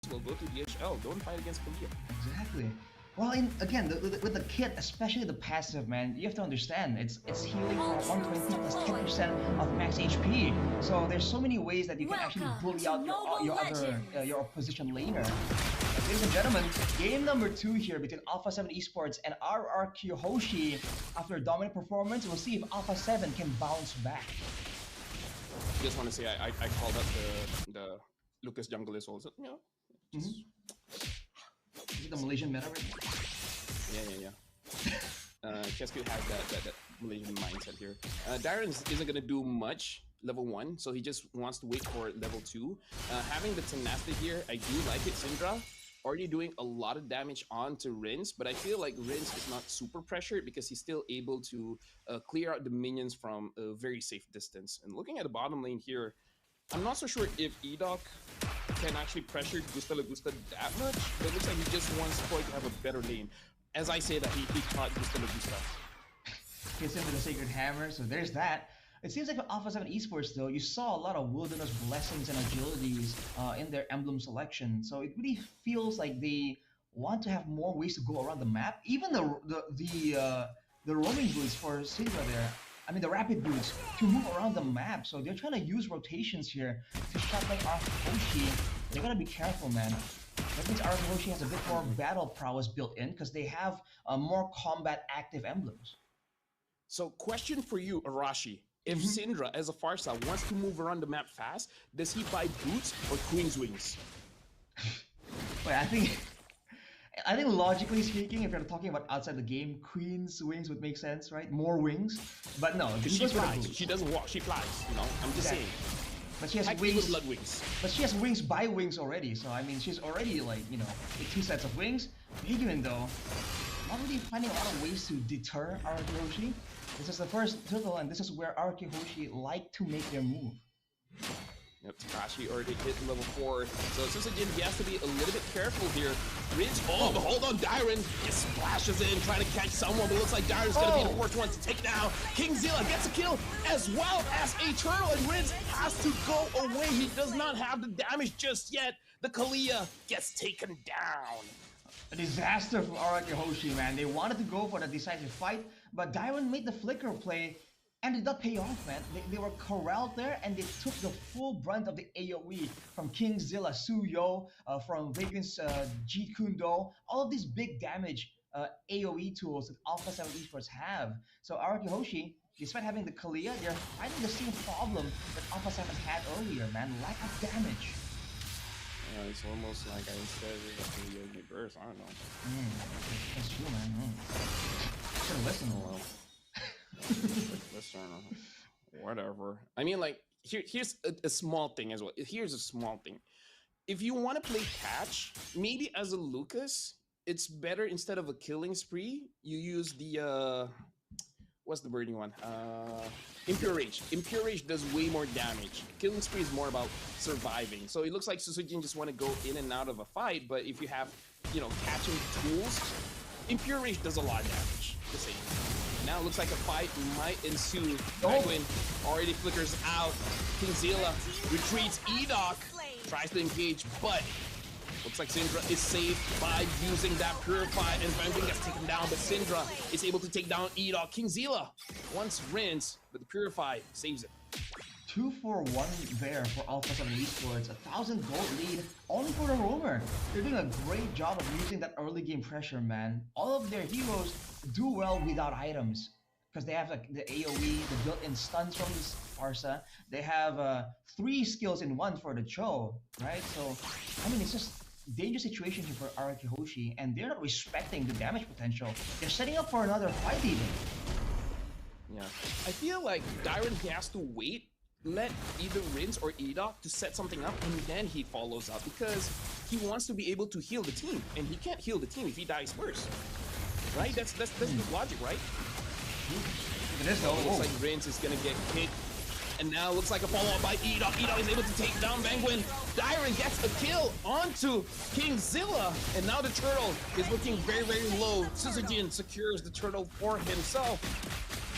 will go to DHL. Don't fight against Korea. Exactly. Well, again, with the kit, especially the passive, man, you have to understand it's healing for 120 plus 10% of max HP. So there's so many ways that you can actually Welcome bully to out Mobile your other Legends. your opposition laner. Ladies and gentlemen, game number 2 here between Alpha 7 Esports and Rrq Hoshi. After a dominant performance, we'll see if Alpha 7 can bounce back. Just want to say I called up the Lucas Jungle is also, you know, just Is it the Malaysian meta right now? yeah. Chesky has that Malaysian mindset here. Darren isn't gonna do much level 1, so he just wants to wait for level 2. Having the tenacity here, I do like it. Syndra already doing a lot of damage onto Rince, but I feel like Rince is not super pressured because he's still able to clear out the minions from a very safe distance. And looking at the bottom lane here, I'm not so sure if Edoc can actually pressure Gusta Lagusta that much, but it looks like he just wants Koi to have a better lane. As I say that, he caught Gusta Lagusta. Gets into the Sacred Hammer, so there's that. It seems like for Alpha 7 Esports, though, you saw a lot of Wilderness Blessings and Agilities in their emblem selection. So it really feels like they want to have more ways to go around the map. Even the roaming boots for Syndra there, I mean the rapid boots, to move around the map. So they're trying to use rotations here to shut like Rrq Hoshi. They gotta be careful, man. That means Rrq Hoshi has a bit more battle prowess built in because they have more combat active emblems. So, question for you, Arashi. If Syndra, as a Farsa, wants to move around the map fast, does he buy boots or Queen's Wings? Wait, I think logically speaking, if you're talking about outside the game, Queen's wings would make sense, right? More wings, but no, Because he she goes for the flies. boots. She doesn't walk, she flies, you know? I'm just Exactly. saying. But she has Technically with wings. blood wings. But she has wings by wings already, so I mean, she's already like with 2 sets of wings. Meguin though, not really finding a lot of ways to deter Rrq Hoshi. This is the first turtle, and this is where Rrq Hoshi like to make their move. Yep, Takashi already hit level 4. So Susujin, he has to be a little bit careful here. Ridge, but hold on, Dyron just splashes in, trying to catch someone, but it looks like Dyron's gonna be the first one to take down. King Zilla gets a kill, as well as a turtle, and Ridge has to go away. He does not have the damage just yet. The Kalia gets taken down. A disaster for Rrq Hoshi, man. They wanted to go for the decisive fight, but Dyron made the flicker play and did not pay off, man. They were corralled there and they took the full brunt of the AoE from King Zilla, Suyo, from Vegan's G Kundo, all of these big damage AoE tools that Alpha 7 Esports have. So Rrq Hoshi, despite having the Kalia, they're fighting the same problem that Alpha 7 had earlier, man. Lack of damage. Yeah, it's almost like I said a Yogi Burst. I don't know. That's true, man. Should have listened. Oh, well. Listen, whatever. I mean, like, here's a small thing as well. Here's a small thing. If you want to play catch, maybe as a Lucas, it's better instead of a killing spree, you use the what's the birding one? Impure Rage. Impure Rage does way more damage. Killing Spree is more about surviving. So it looks like Susujin just want to go in and out of a fight, but if you have, catching tools, Impure Rage does a lot of damage. Just saying. Now it looks like a fight might ensue. Penguin already flickers out. King Zilla retreats. Edoc tries to engage, but looks like Syndra is saved by using that Purify, and Penguin gets taken down, but Syndra is able to take down Edoc. King Zilla once rinse, but the Purify saves it. 2 for 1 there for Alpha 7 Esports. 1,000 gold lead only for the roamer. They're doing a great job of using that early game pressure, man. All of their heroes do well without items because they have like the AoE, the built-in stuns from this Farsa. They have 3 skills in 1 for the Cho, right? So, I mean, it's just dangerous situation here for Rrq Hoshi, and they're not respecting the damage potential. They're setting up for another fight even. Yeah, I feel like Dyron, he has to wait, let either Rince or Edoc to set something up, and then he follows up because he wants to be able to heal the team, and he can't heal the team if he dies first. Right? That's the logic, right? It is though. Looks like Rince is gonna get kicked. And now looks like a follow-up by Edoc. Edoc is able to take down Penguin. Dyron gets a kill onto King Zilla. And now the turtle is looking very, very low. Susujin secures the turtle for himself.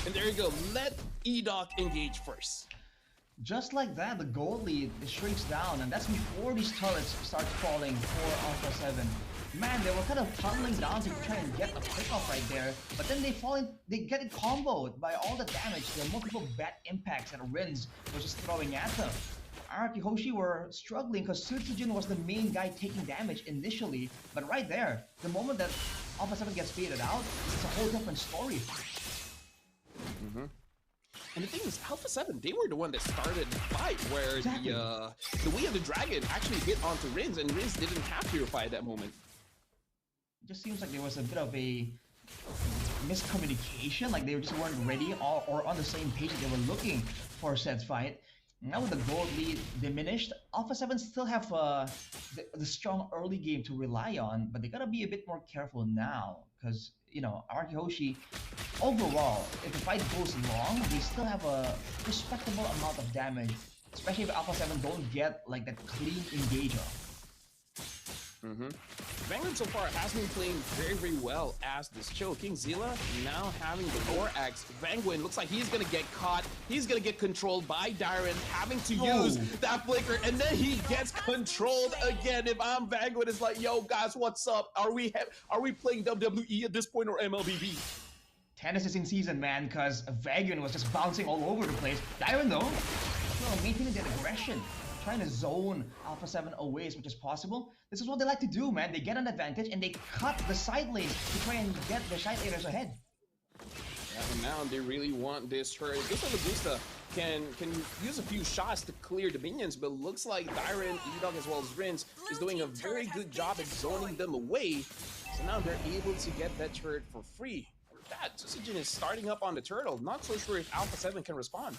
And there you go. Let Edoc engage first. Just like that, the goal lead shrinks down, and that's before these turrets start falling for Alpha 7. Man, they were kind of tunneling down to try and get a pick off right there, but then they get it comboed by all the damage, the multiple bat impacts that Rins was just throwing at them. Rrq Hoshi were struggling because Sutsujin was the main guy taking damage initially, but right there, the moment that Alpha 7 gets faded out, it's a whole different story. Mm-hmm. And the thing is, Alpha 7, they were the one that started the fight where Exactly. the Way of the Dragon actually hit onto Rins, and Rins didn't have Purify at that moment. It just seems like there was a bit of a miscommunication, like they just weren't ready or on the same page that they were looking for said fight. Now with the gold lead diminished, Alpha 7 still have the strong early game to rely on, but they gotta be a bit more careful now, because, you know, Rrq Hoshi, overall, if the fight goes long, they still have a respectable amount of damage, especially if Alpha 7 don't get like that clean engager. Mm-hmm. Vanguard so far has been playing very, very well as this Chill. King Zilla now having the War Axe. Vanguard looks like he's gonna get caught. He's gonna get controlled by Dyron, having to use that flicker, and then he gets controlled again. If I'm Vanguard, it's like, yo, guys, what's up? Are we playing WWE at this point or MLBB? Tennis is in season, man, because Vagrant was just bouncing all over the place. Dyron, though, maintaining that aggression, trying to zone Alpha 7 away as much as possible. This is what they like to do, man. They get an advantage and they cut the side lanes to try and get the side laners ahead. Yeah, and now they really want this turret. Gusta Lagusta can use a few shots to clear the minions, but looks like Dyron, E-Dog, as well as Rins is doing a very good job at zoning them away. So now they're able to get that turret for free. That Sutsujin is starting up on the turtle. Not so sure if Alpha 7 can respond.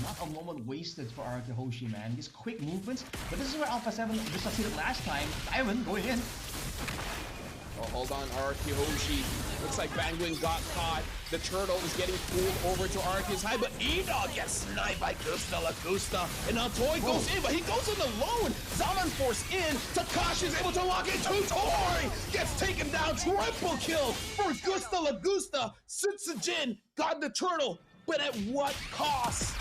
Not a moment wasted for Rrq Hoshi, man. These quick movements, but this is where Alpha 7 just succeeded last time. Dyron going in. Oh, hold on, Rrq Hoshi. Looks like Bangwin got caught. The turtle is getting pulled over to Rrq's high, but E-Dog gets sniped by Gusta Lagusta. And now Toy goes in, but he goes in alone. Zaman Force in. Takashi is able to lock into Toy. Gets taken down. Triple kill for Gusta Lagusta. Sutsujin got the turtle, but at what cost?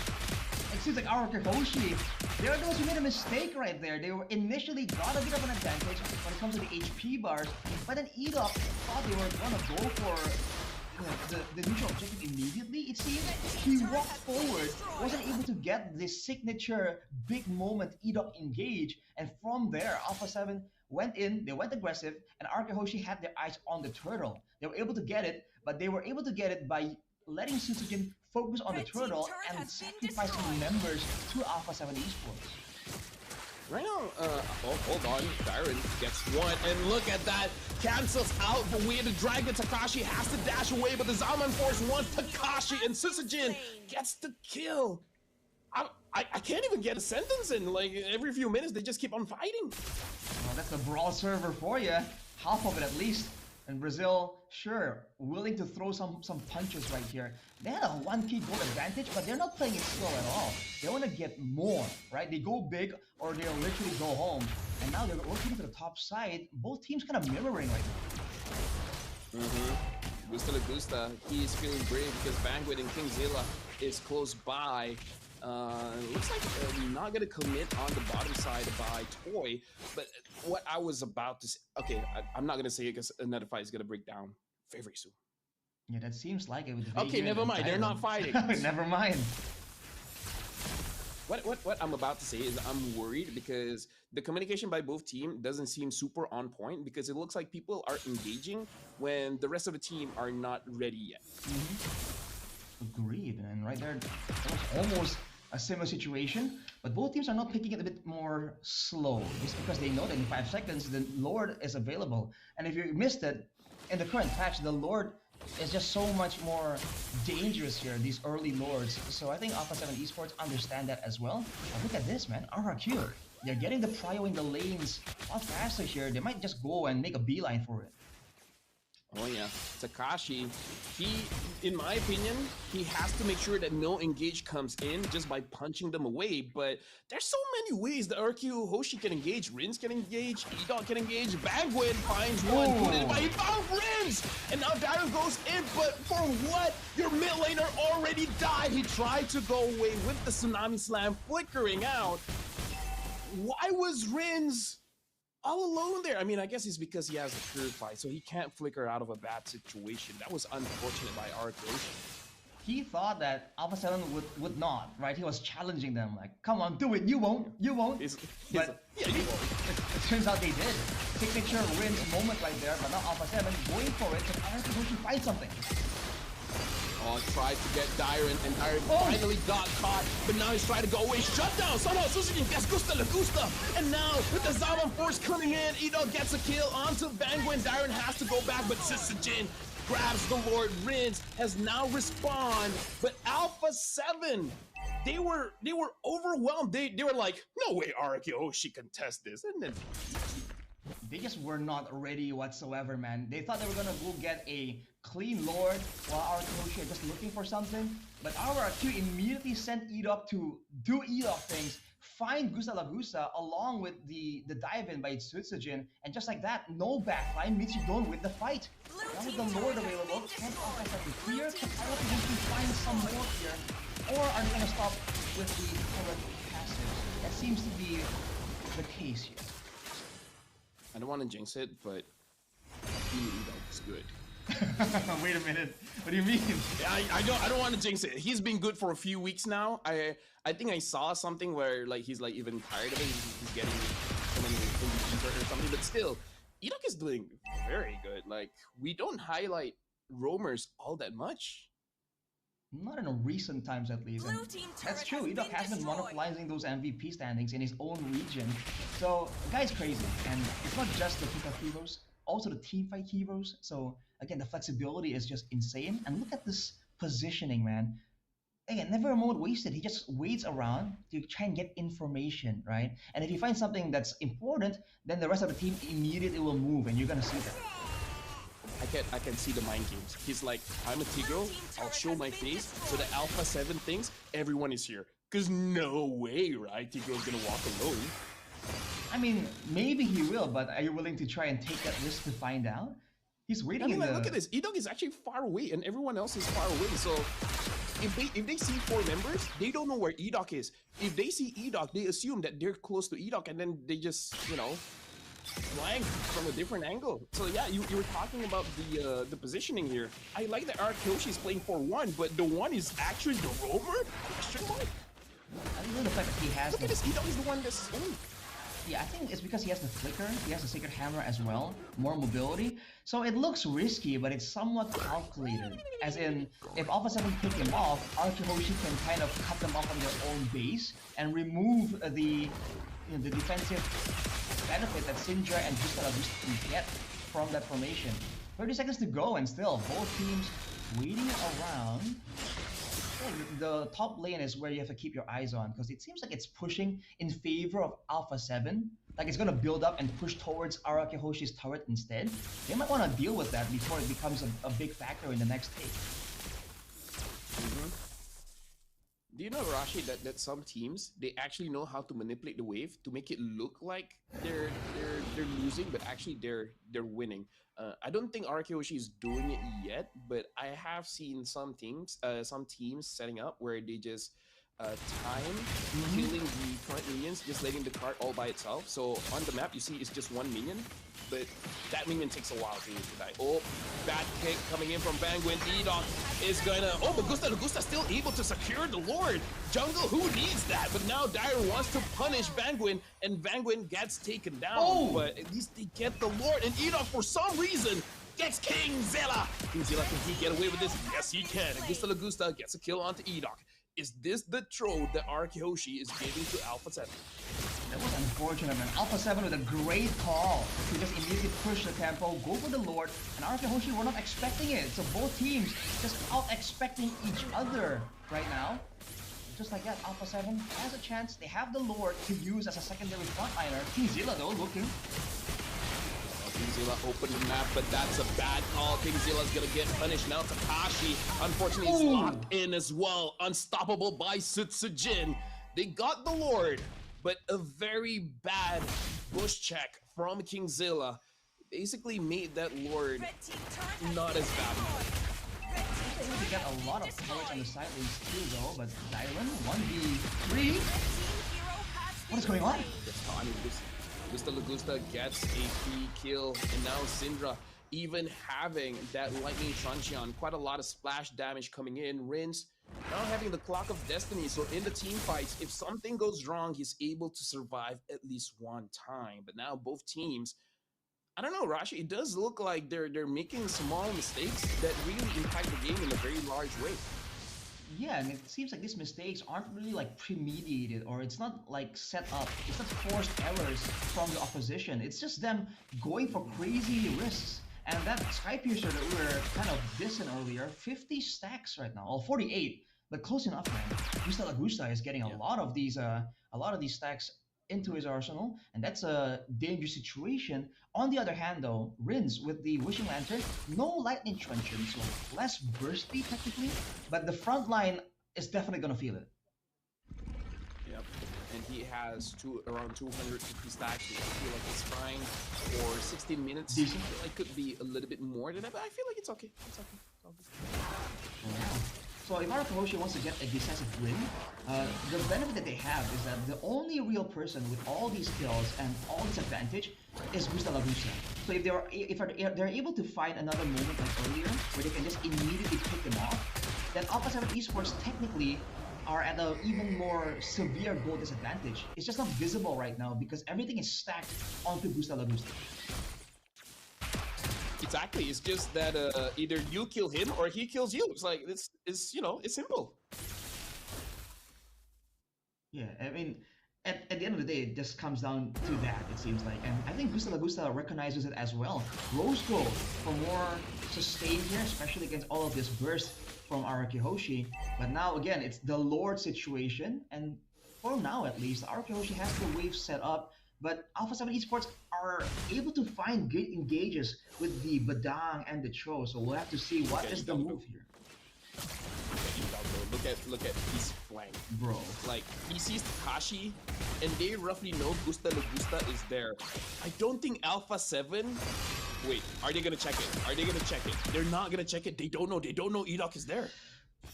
It seems like Rrq Hoshi, they are those who made a mistake right there. They were initially got a bit of an advantage when it comes to the HP bars, but then E-Dog thought they were gonna go for the neutral objective immediately. It seemed he walked forward, wasn't able to get this signature big moment E-Dog engage, and from there Alpha 7 went in, they went aggressive, and Rrq Hoshi had their eyes on the turtle. They were able to get it, but they were able to get it by letting Sutsujin focus on the turtle and sacrificing members to Alpha 7 Esports. Right now, oh, hold on. Dyron gets one, and look at that. Cancels out the Way of the Dragon. Takashi has to dash away, but the Zaman Force wants Takashi, and Sutsujin gets the kill. I can't even get a sentence in. Like, every few minutes, they just keep on fighting. Well, that's the Brawl server for you. Half of it at least. And Brazil, sure, willing to throw some punches right here. They had a 1k goal advantage, but they're not playing it slow at all. They want to get more, right? They go big or they'll literally go home. And now they're rotating to the top side. Both teams kind of mirroring right now. Mm-hmm. Gusta Lagusta, he is feeling brave because Vanguard and King Zilla is close by. Looks like we're not gonna commit on the bottom side by Toy, but what I was about to say, okay, I'm not gonna say it because another fight is gonna break down very soon. Yeah, that seems like it. With okay, never mind. They're not fighting. Never mind. What I'm about to say is I'm worried because the communication by both teams doesn't seem super on point because it looks like people are engaging when the rest of the team are not ready yet. Agreed, and right there, that was almost a similar situation, but both teams are not taking it a bit more slow, just because they know that in 5 seconds the Lord is available, and if you missed it, in the current patch, the Lord is just so much more dangerous here, these early Lords, so I think Alpha 7 Esports understand that as well. But look at this, man, Rrq, they're getting the prio in the lanes a lot faster here. They might just go and make a beeline for it. Oh yeah, Takashi, he, in my opinion, he has to make sure that no engage comes in just by punching them away. But there's so many ways that Rrq Hoshi can engage. Rins can engage, Edog can engage, Bagwin finds one, put it by, he found Rins! And now Dairon goes in, but for what? Your mid laner already died. He tried to go away with the Tsunami Slam flickering out. Why was Rins all alone there? I mean, I guess it's because he has a purify, so he can't flicker out of a bad situation. That was unfortunate by Rrq Hoshi. He thought that Alpha 7 would not, right? He was challenging them, like, come on, do it, you won't, you won't. But yeah, you won't. It turns out they did. Signature wins moment right there, but now Alpha 7 going for it, so Rrq Hoshi find something. Oh, tried to get Dairon, and Dairon finally got caught, but now he's trying to go away. Shut down! Somehow Suzuki gets Gusta Lagusta, and now with the Zaman Force coming in, Edog gets a kill onto Bangwin. Dairon has to go back, but Sisajin grabs the Lord. Rins has now respawned, but Alpha 7, they were overwhelmed. They were like, no way Rrq Hoshi can test this, and then they just were not ready whatsoever, man. They thought they were gonna go get a clean Lord while Rrq Hoshi are just looking for something. But Rrq immediately sent Edog to do Edog things, find Gusta Lagusa along with the dive-in by Suitsujin, and just like that, no backline means you don't win the fight. Now with the Lord available, can Alpha 7 clear? Can Rrq Hoshi find some more here? Or are they gonna stop with the current passives? That seems to be the case here. I don't want to jinx it, but Edog is good. Wait a minute. What do you mean? I don't want to jinx it. He's been good for a few weeks now. I think I saw something where like he's like even tired of it. He's getting someone or something, but still, Edog is doing very good. Like we don't highlight roamers all that much. Not in recent times, at least. And that's true. Edog has been monopolizing those MVP standings in his own region. So the guy's crazy, and it's not just the pickup heroes, also the teamfight heroes. So again, the flexibility is just insane. And look at this positioning, man. Again, never a moment wasted. He just waits around to try and get information, right? And if he finds something that's important, then the rest of the team immediately will move, and you're gonna see that. I can see the mind games. He's like, I'm a Tigro, I'll show my face, so the Alpha 7 thinks everyone is here. Cause no way, right? Tigro's gonna walk alone. I mean, maybe he will, but are you willing to try and take that risk to find out? He's waiting. I mean, like, look at this. Edog is actually far away, and everyone else is far away. So if they see 4 members, they don't know where Edog is. If they see Edog, they assume that they're close to Edog, and then they just, you know, flank from a different angle. So yeah, you were talking about the positioning here. I like that Rrq Hoshi is playing for 1, but the 1 is actually the roamer? Question mark? I love the fact that he has. Look at this. Edog is the one that's in. Yeah, I think it's because he has the flicker, he has the Sacred Hammer as well, more mobility. So it looks risky, but it's somewhat calculated. As in, if Alpha 7 pick him off, Rrq Hoshi can kind of cut them off on their own base and remove the defensive benefit that Syndra and Gusta Lagusta can get from that formation. 30 seconds to go, and still both teams waiting around. The top lane is where you have to keep your eyes on, because it seems like it's pushing in favor of Alpha 7. Like it's gonna build up and push towards Rrq Hoshi's turret instead. They might want to deal with that before it becomes a big factor in the next take. Do you know, Rashi, that some teams, they actually know how to manipulate the wave to make it look like they're losing, but actually they're winning. I don't think Rrq Hoshi is doing it yet, but I have seen some teams setting up where they just time killing the front minions, just letting the cart all by itself. So on the map, you see it's just 1 minion, but that minion takes a while to die. Oh, bad kick coming in from Bangwin. Edog is gonna... Oh, but Gusta still able to secure the Lord. Jungle, who needs that? But now Dire wants to punish Bangwin, and Bangwin gets taken down. Oh. But at least they get the Lord, and Edog, for some reason, gets King Zilla. King Zilla, can he get away with this? Yes, he can. And Gusta Lagusta gets a kill onto Edog. Is this the troll that Rrq Hoshi is giving to Alpha 7? That was unfortunate, man. Alpha 7 with a great call to just immediately push the tempo, go for the Lord, and Rrq Hoshi were not expecting it. So both teams just out-expecting each other right now. Just like that, Alpha 7 has a chance. They have the Lord to use as a secondary frontliner. King Zilla, though, looking. KingZilla opened the map, but that's a bad call. KingZilla's gonna get punished now. Takashi, unfortunately, is locked in as well. Unstoppable by Sutsujin. They got the Lord, but a very bad bush check from KingZilla basically made that Lord not as valuable. They got a lot of points on the side lanes too, though, but Dylan 1v3. What is going on? I mean, Gusta Lagusta gets a free kill, and now Syndra, even having that Lightning Truncheon, quite a lot of splash damage coming in. Rinse now having the Clock of Destiny, so in the team fights, if something goes wrong, he's able to survive at least one time. But now both teams, I don't know, Rashi, it does look like they're making small mistakes that really impact the game in a very large way. Yeah, and it seems like these mistakes aren't really like premeditated, or it's not like set up. It's not forced errors from the opposition. It's just them going for crazy risks. And that Skypiercer that we were kind of dissing earlier, 50 stacks right now, or 48, but close enough, man. Gusta Lagusta is getting a lot of these stacks into his arsenal, and that's a dangerous situation. On the other hand, though, Rins with the Wishing Lantern, no Lightning Truncheon, so less bursty technically, but the front line is definitely gonna feel it. Yep, and he has around 250 stacks, which I feel like it's fine for 16 minutes. Decent. I feel like could be a little bit more than that, but I feel like it's okay. It's okay. It's all good. Yeah. So if Rrq Hoshi wants to get a decisive win, the benefit that they have is that the only real person with all these skills and all this advantage is Gusta Lagusta. So if they're able to find another moment like earlier where they can just immediately pick them off, then Alpha 7 Esports technically are at an even more severe goal disadvantage. It's just not visible right now because everything is stacked onto Gusta Lagusta. Exactly. It's just that either you kill him or he kills you. It's like it's simple. Yeah, I mean, at the end of the day, it just comes down to that, it seems like. And I think Gusta Lagusta recognizes it as well. Rose Gold for more sustain here, especially against all of this burst from Rrq Hoshi. But now, again, it's the Lord situation. And for now, at least, Rrq Hoshi has the wave set up. But Alpha 7 Esports are able to find good engages with the Badang and the Cho. So we'll have to see what is the move here. Look at his flank, bro. Like he sees Takashi, and they roughly know Gusta Lagusta is there. I don't think Alpha 7. Wait, are they gonna check it? Are they gonna check it? They're not gonna check it. They don't know. They don't know Edok is there.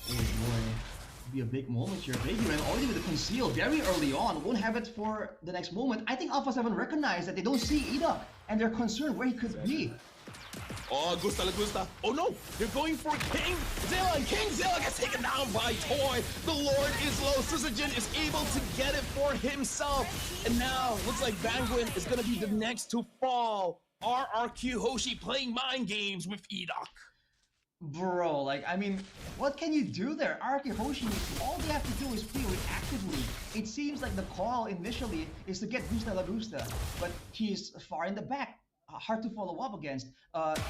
Oh boy, be a big moment here. Baby ran already with the conceal very early on. Won't have it for the next moment. I think Alpha 7 recognized that they don't see Edok, and they're concerned where he could be. Oh, Gusta Lagusta. Oh no, they're going for KingZilla, and KingZilla gets taken down by Toy. The Lord is low. Sutsujin is able to get it for himself. And now, looks like Bangwin is going to be the next to fall. Rrq Hoshi playing mind games with Edok. Bro, like, I mean, what can you do there? Rrq Hoshi, all they have to do is play reactively. It seems like the call initially is to get Gusta Lagusta, but he's far in the back. Hard to follow up against.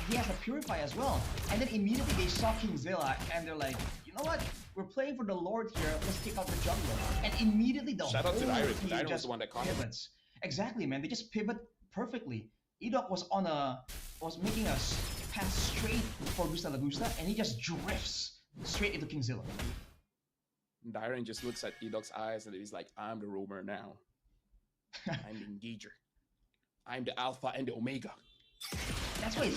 He has a Purify as well. And then immediately they saw KingZilla and they're like, you know what? We're playing for the Lord here. Let's kick out the jungler. And immediately the Shout out to whole Iris. team Iris was just the one that caught pivots. Exactly, man. They just pivot perfectly. Edok was making a pass straight for Gusta Lagusta, and he just drifts straight into KingZilla. Dyron just looks at Edok's eyes and he's like, I'm the roamer now. I'm the engager. I'm the alpha and the omega. That's why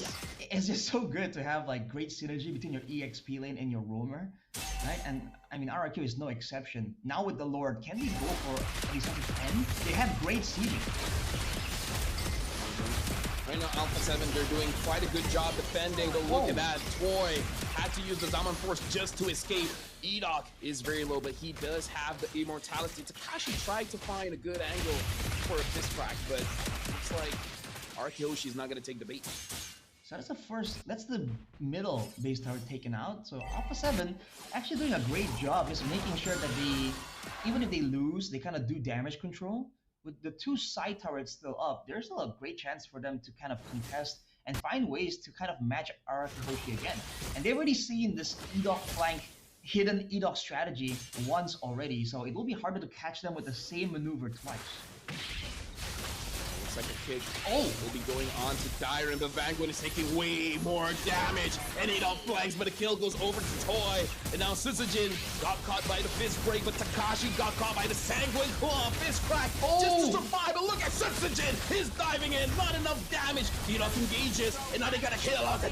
it's just so good to have like great synergy between your EXP lane and your roamer, right? And I mean, Rrq is no exception. Now with the Lord, can they go for at least 10? They have great sieging. Right now, Alpha 7, they're doing quite a good job defending, but look at that. Toy had to use the Zaman Force just to escape. Edok is very low, but he does have the immortality. Takashi tried to find a good angle for a fist crack, but looks like Rrq Hoshi is not going to take the bait. So that's the middle base tower taken out. So Alpha 7 actually doing a great job just making sure that even if they lose, they kind of do damage control. With the two side turrets still up, there's still a great chance for them to kind of contest and find ways to kind of match Rrq Hoshi again. And they've already seen this Edok flank, hidden Edok strategy once already, so it will be harder to catch them with the same maneuver twice. Looks like a kick. Oh! Will be going on to Dyron, but Vanguard is taking way more damage. And he don't flanks, but the kill goes over to Toy. And now Sutsujin got caught by the fist break, but Takashi got caught by the Sanguine Claw. Fist crack just to survive. But look at Sutsujin. He's diving in. Not enough damage. Enough engages. And now they got a kill on the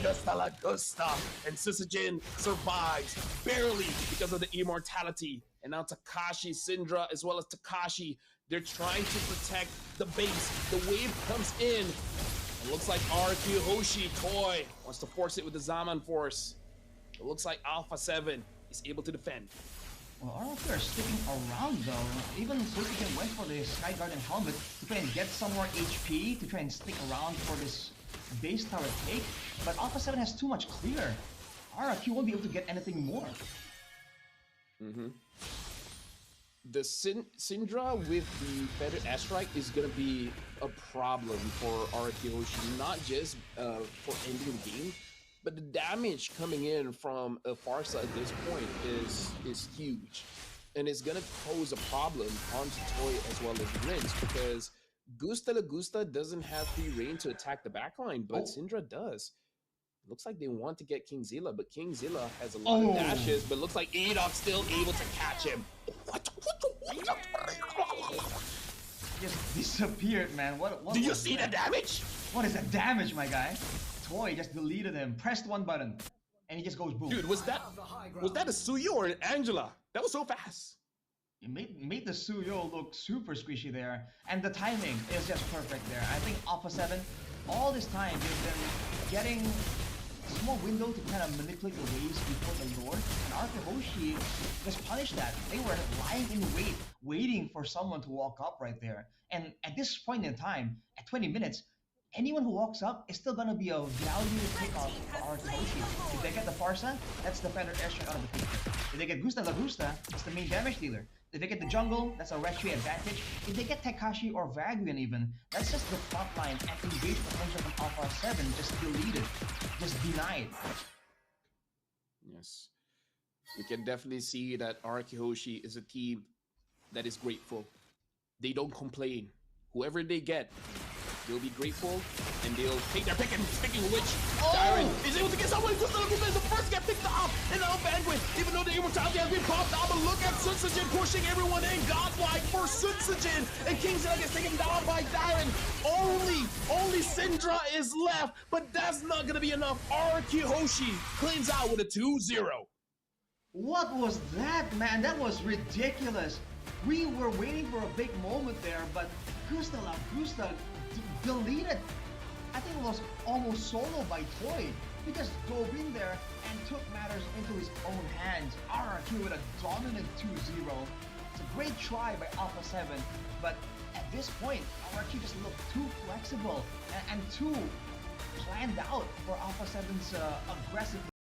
Gusta. And Sutsujin survives barely because of the immortality. And now Takashi, Syndra, as well as Takashi, they're trying to protect the base. The wave comes in. It looks like Rrq Hoshi, Toy, wants to force it with the Zaman Force. It looks like Alpha 7 is able to defend. Well, Rrq are sticking around though. Even Suzuki went for the Sky Guardian helmet to try and get some more HP, to try and stick around for this base tower take. But Alpha 7 has too much clear. Rrq won't be able to get anything more. The Syndra with the Feather Airstrike is going to be a problem for Rrq Hoshi, not just for ending the game, but the damage coming in from a Farsa at this point is huge. And it's going to pose a problem onto Toy as well as Rince, because Gusta Lagusta doesn't have free reign to attack the backline, but Syndra does. Looks like they want to get Kingzilla, but Kingzilla has a lot of dashes, but looks like Edok still able to catch him. Just disappeared, man. What Do you see the damage? What is the damage, my guy? Toy just deleted him, pressed one button, and he just goes boom. Dude, was that a Suyu or an Angela? That was so fast. It made the Suyo look super squishy there, and the timing is just perfect there. I think Alpha 7, all this time, they've been getting a small window to kind of manipulate the waves before the Lord, and Rrq Hoshi just punished that. They were lying in wait, waiting for someone to walk up right there. And at this point in time, at 20 minutes, anyone who walks up is still gonna be a value pickup for Rrq Hoshi. If they get the Farsa, that's the Feather Airstrike out of the picture. If they get Gusta Lagusta, it's the main damage dealer. If they get the jungle, that's a retry advantage. If they get Takashi or Vaguian even, that's just the front line and engage potential from Alpha 7 just deleted, just denied. Yes. We can definitely see that Rrq Hoshi is a team that is grateful. They don't complain. Whoever they get, they'll be grateful and they'll take their pick. And speaking of which, Dyron is able to get someone who's the first get picked up and now Vanguard, even though the immortality has been popped out. But look at Sutsujin pushing everyone in. Godlike for Sutsujin, and Kingzilla gets taken down by Dyron. Only Syndra is left, but that's not gonna be enough. Rrq Hoshi cleans out with a 2-0. What was that, man? That was ridiculous. We were waiting for a big moment there, but Gusta Lagusta deleted. I think it was almost solo by Toy. He just dove in there and took matters into his own hands. Rrq with a dominant 2-0. It's a great try by Alpha 7, but at this point, Rrq just looked too flexible and too planned out for Alpha 7's aggressive